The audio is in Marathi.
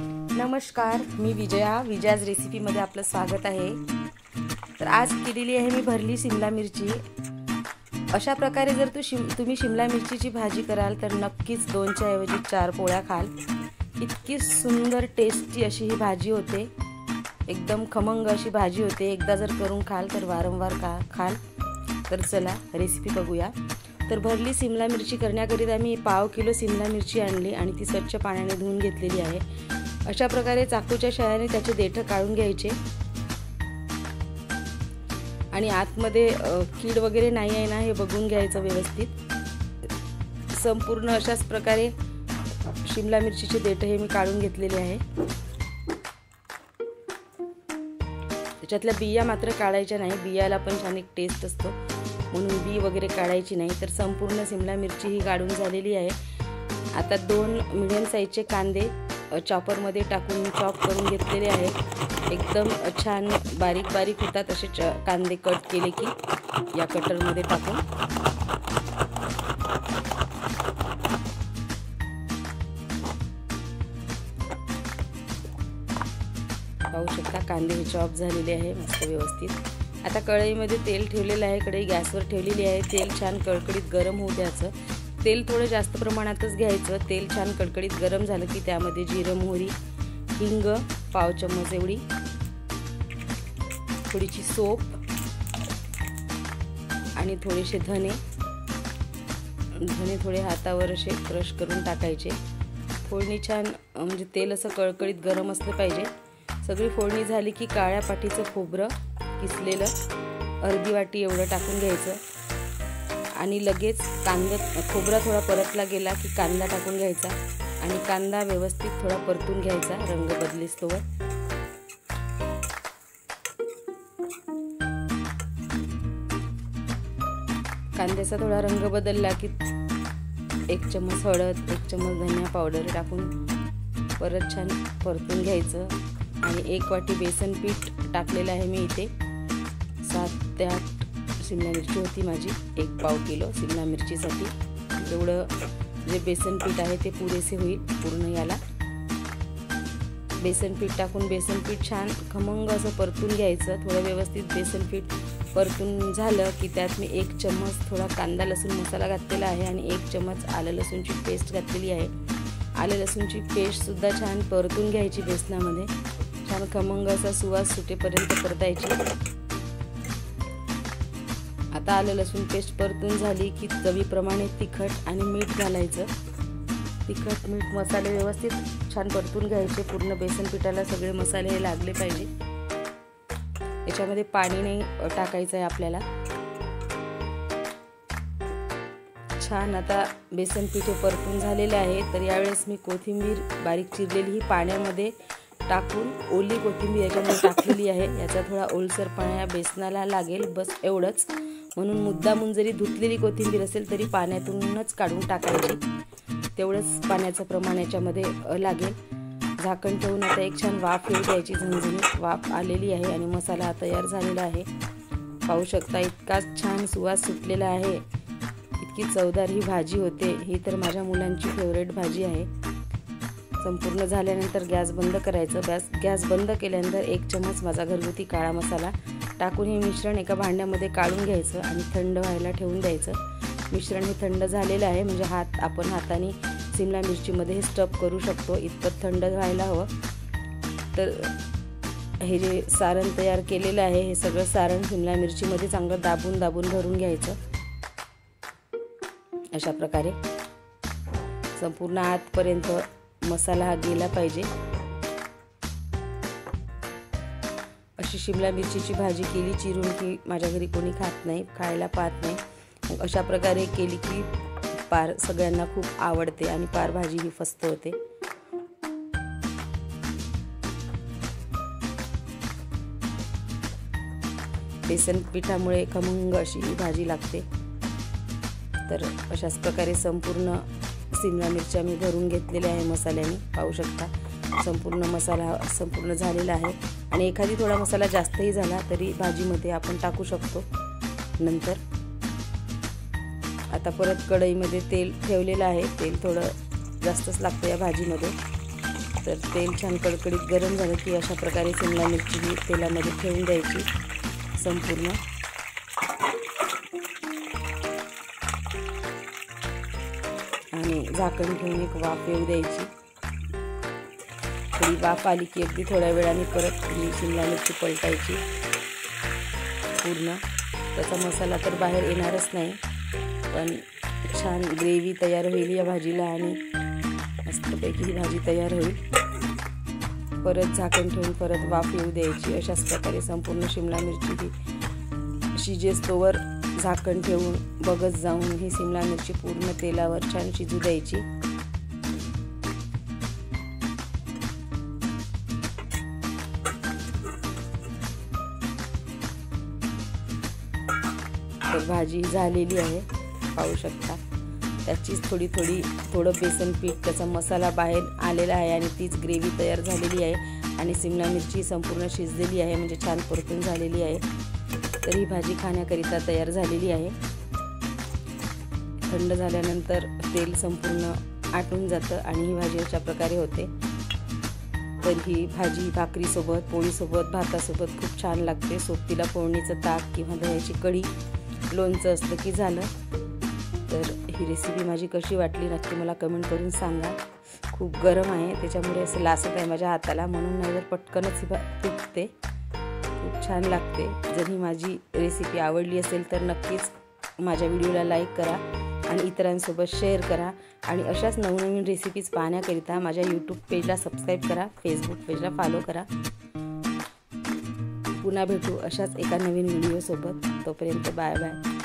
नमस्कार, मी विजयाज रेसिपीमध्ये आपलं स्वागत आहे। तर आज केलेली आहे मी भरली शिमला मिरची। अशा प्रकारे जर तुम्ही शिमला मिरचीची भाजी कराल तर नक्कीच 2च्या ऐवजी 4 पोळ्या खाल। इतकी सुंदर टेस्टी अशी ही भाजी होते, एकदम खमंग अशी भाजी होते। एकदा जर करून खाल तर वारंवार खाल। तर चला रेसिपी बघूया। तर भरली शिमला मिरची करण्याकरिता मी 1/2 किलो शिमला मिरची आणली आणि ती स्वच्छ पाण्याने धुवून घेतलेली आहे। अशा प्रकारे चाकूच्या सहाय्याने त्याचे देठ काढून घ्यायचे आणि आतमध्ये कीड वगैरे नाही आहे ना हे बघून घ्यायचं व्यवस्थित। संपूर्ण अशाच प्रकारे शिमला मिरचीचे देठ हे मी काढून घेतलेले आहे। त्याच्यातल्या बिया मात्र काढायच्या नाही, बियाला पण छान एक टेस्ट असतो म्हणून बी वगैरे काढायची नाही। तर संपूर्ण शिमला मिरची ही काढून झालेली आहे। आता 2 मीडियम साईजचे कांदे चॉपर मध्ये टाकून चॉप करून घेतलेले आहेत। एकदम छान बारीक बारीक होतात असे कांदे कट केले की या कटर मध्ये टाकून पाहू शकता कांदे हे चॉप झालेले आहे मस्त व्यवस्थित। आता कढईमध्ये तेल ठेवलेलं आहे, कढई गॅसवर ठेवलेली आहे। तेल छान कडकडीत गरम होऊ द्यायचं। तेल थोडं जास्त प्रमाणातच घ्यायचं। तेल छान कडकडीत गरम झालं की त्यामध्ये जिरं मोहरी हिंग 1/2 चम्मच एवढी, थोडीशी सोप आणि थोडेसे धने थोडे हातावर असे क्रश करून टाकायचे। फोडणी छान म्हणजे तेल असं कळकळीत गरम असलं पाहिजे। सगळी फोडणी झाली की काळ्या पाटीचं खोबरं किसलेलं अर्धी वाटी एवढं टाकून घ्यायचं आणि लगेच खोबरा थोडा परतला गेला की कांदा टाकून घ्यायचा आणि कांदा व्यवस्थित थोडा परतून घ्यायचा रंग बदलेस्तोवर। कांद्याचा थोडा रंग बदलला की 1 चम्मच हळद 1 चम्मच धनिया पावडर टाकून परत छान परतून घ्यायचं आणि 1 वाटी बेसन पीठ टाकलेलं आहे मी इथे। 7 ते 8 शिमला मिरची होती माझी 1/2 किलो शिमला मिरचीसाठी। एवढं जे बेसन पीठ आहे ते पुरेसे होईल पूर्ण याला। बेसन पीठ टाकून बेसन पीठ छान खमंग असं परतून घ्यायचं। थोडं व्यवस्थित बेसन पीठ परतून झालं की त्यात मी 1 चम्मच थोडा कांदा लसूण मसाला घातलेला आहे आणि 1 चम्मच आलं लसूणची पेस्ट घातलेली आहे। आलं लसूणची पेस्ट सुद्धा छान परतून घ्यायची बेसनामध्ये। छान खमंग असा सुवास सुटेपर्यंत परतायची। आता आलं लसूण पेस्ट परतून झाली की चवीप्रमाणे तिखट आणि मीठ घालायचं। तिखट मीठ मसाले व्यवस्थित छान परतून घ्यायचे। पूर्ण बेसन पिठाला सगळे मसाले हे लागले पाहिजे। याच्यामध्ये पाणी नाही टाकायचं आहे आपल्याला। छान आता बेसन पीठ परतून झालेले आहे। तर यावेळेस मी कोथिंबीर बारीक चिरलेली ही पाण्यामध्ये टाकून ओली कोथिंबीर याच्यामध्ये टाकलेली आहे। याचा थोडा ओलसरपणा या बेसनाला लागेल बस एवढंच, म्हणून मुद्दामून जरी धुतलेली कोथिंबीर असेल तरी पाण्यातूनच काढून टाकायची, तेवढंच पाण्याचं प्रमाण याच्यामध्ये लागेल। झाकण ठेवून आता एक छान वाफ येऊ द्यायची। झणझणीत वाफ आलेली आहे आणि मसाला तयार झालेला आहे। पाहू शकता इतका छान सुवास सुटलेला आहे, इतकी चवदार ही भाजी होते। ही तर माझ्या मुलांची फेवरेट भाजी आहे। संपूर्ण झाल्यानंतर गॅस बंद करायचं। गॅस बंद केल्यानंतर 1 चम्मच माझा घरगुती काळा मसाला टाकून हे मिश्रण एका भांड्यामध्ये काढून घ्यायचं आणि थंड व्हायला ठेवून द्यायचं। मिश्रण हे थंड झालेलं आहे म्हणजे आपण हाताने शिमला मिरचीमध्ये हे स्टफ करू शकतो, इतकं थंड व्हायला हवं। तर हे जे सारण तयार केलेलं आहे हे सगळं सारण शिमला मिरचीमध्ये चांगलं दाबून दाबून भरून घ्यायचं। अशा प्रकारे संपूर्ण आतपर्यंत मसाला हा गेला पाहिजे। अशी शिमला मिरचीची भाजी केली चिरून की माझ्या घरी कोणी खात नाही, खायला पाहत नाही। मग अशा प्रकारे केली की पार सगळ्यांना खूप आवडते आणि पार भाजी ही फस्त होते। बेसन पिठामुळे खमंग अशी ही भाजी लागते। तर अशाच प्रकारे संपूर्ण शिमला मिरच्या मी भरून घेतलेल्या आहे मसाल्याने। पाहू शकता संपूर्ण मसाला संपूर्ण झालेला आहे आणि एखादी थोडा मसाला जास्तही झाला तरी भाजीमध्ये आपण टाकू शकतो नंतर। आता परत कढईमध्ये तेल ठेवलेलं आहे। तेल थोडं जास्तच लागतं या भाजीमध्ये। तर तेल छान कडकडीत गरम झालं की अशा प्रकारे शिमला मिरची ही तेलामध्ये ठेवून द्यायची संपूर्ण. आणि झाकण ठेवून एक वाफ येऊ द्यायची. थोडी वाफ आली की अगदी थोड्या वेळाने परत ही शिमला मिरची पलटायची पूर्ण. त्याचा मसाला तर बाहेर येणारच नाही, पण छान ग्रेव्ही तयार होईल या भाजीला आणि मस्तपैकी ही भाजी तयार होईल. परत झाकण ठेवून परत वाफ येऊ द्यायची. अशाच प्रकारे संपूर्ण शिमला मिरची ही शिजेस्तोवर झाकण ठेवून बघत जाऊन ही शिमला मिरची पूर्ण तेलावर छान शिजू द्यायची. तर भाजी झालेली आहे, पाहू शकता. त्याचीच थोडं बेसन पीठ, त्याचा मसाला बाहेर आलेला आहे आणि तीच ग्रेव्ही तयार झालेली आहे आणि शिमला मिरची संपूर्ण शिजलेली आहे, म्हणजे छान परतून झालेली आहे. तर ही भाजी खाण्याकरिता तयार झालेली आहे. थंड झाल्यानंतर तेल संपूर्ण आटून जातं आणि ही भाजी अशा प्रकारे होते. तर ही भाजी भाकरीसोबत, पोळीसोबत, भातासोबत खूप छान लागते. सोबतीला फोडणीचं ताक किंवा दह्याची कढी, लोणचं असलं की झालं. तर ही रेसिपी माझी कशी वाटली नक्की मला कमेंट करून सांगा. खूप गरम आहे त्याच्यामुळे असं लासत आहे माझ्या हाताला, म्हणून नाही तर पटकनच ही तुटते. खूप छान लागते. जर ही माझी रेसिपी आवडली असेल तर नक्कीच माझ्या व्हिडिओला लाईक करा आणि इतरांसोबत शेअर करा. आणि अशाच नवनवीन रेसिपीज पाहण्याकरिता माझ्या यूट्यूब पेजला सबस्क्राईब करा, फेसबुक पेजला फॉलो करा. पुन्हा भेटू अशाच एका नवीन व्हिडिओसोबत. तोपर्यंत बाय बाय.